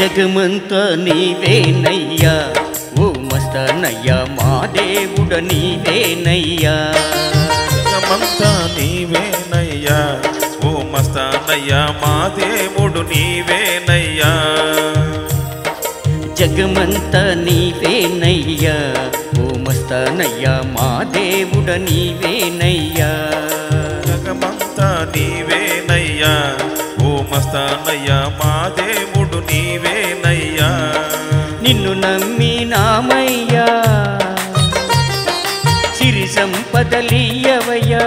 జగమంతా నీవేనయ్యా ఓ మస్తానయ్యా మా దేవుడ నీవేనయ్యా జగమంతా నీవేనయ్యా ఓ మస్తానయ్యా మా దేవుడు నీవేనయ్యా జగమంతా నీవేనయ్యా ఓ మస్తానయ్యా మా దేవుడ నీవేనయ్యా జగమంతా నీవేనయ్యా ఓ మస్తానయ్యా మా దేవుడు నీవేనయ్యా నిన్ను నమ్మినామయ్యా సిరి సంపదలీయవయ్యా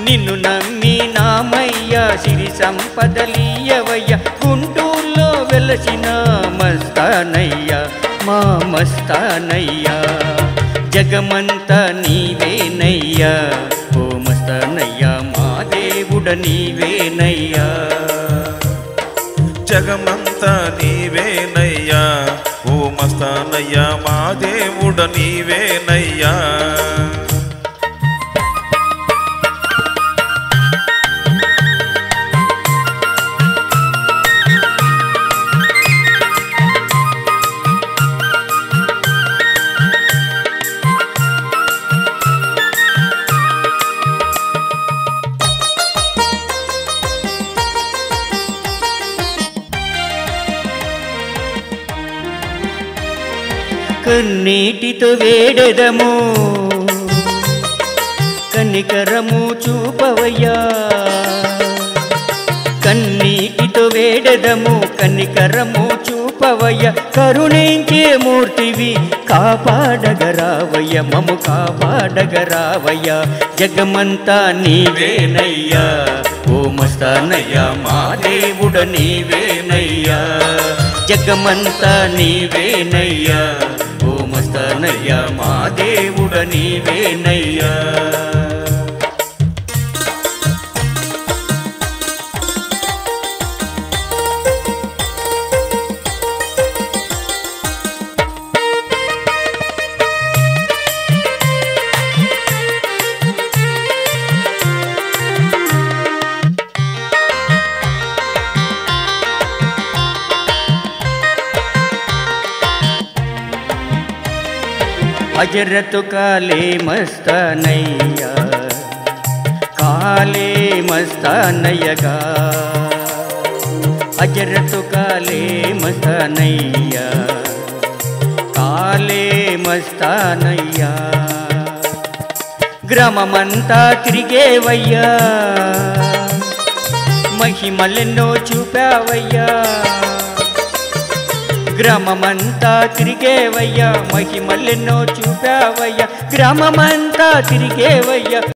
నిన్ను నమ్మినామయ్యా సిరి సంపదలీయవయ్యా గుంటూరులో వెలసిన మస్తానయ్యా మా మస్తానయ్యా జగమంతా నీవేనయ్యా ఓ మస్తానయ్యా మా దేవుడ నీవేనయ్యా జగమంతా నీవేనయ్యా ఓ మస్తానయ్యా మా దేవుడ నీవేనయ్యా కన్నీటితో వేడెదము కనికరము చూపవయ్యా కన్నీటితో వేడెదము కనికరము చూపవయ్యా కరుణించే మూర్తివి కాపాడగరావయ్య మము కాపాడగరావయ్యా జగమంతా నీవేనయ్యా ఓ మస్తానయ్యా మా దేవుడ నీవేనయ్యా జగమంతా నీవేనయ్యా ఓ మస్తానయ్యా మా దేవుడ నీవేనయ్యా हजरत काले मस्तानैया काले मस्तानयगा हजरत काले मस्तानैया काले मस्तानैया గ్రామమంతా తిరిగేవయ్యా మహిమలెన్నో చూపావయ్యా గ్రామమంతా తిరిగేవయ్యా మహిమలెన్నో చూపావయ్యా గ్రామమంతా తిరిగేవయ్యా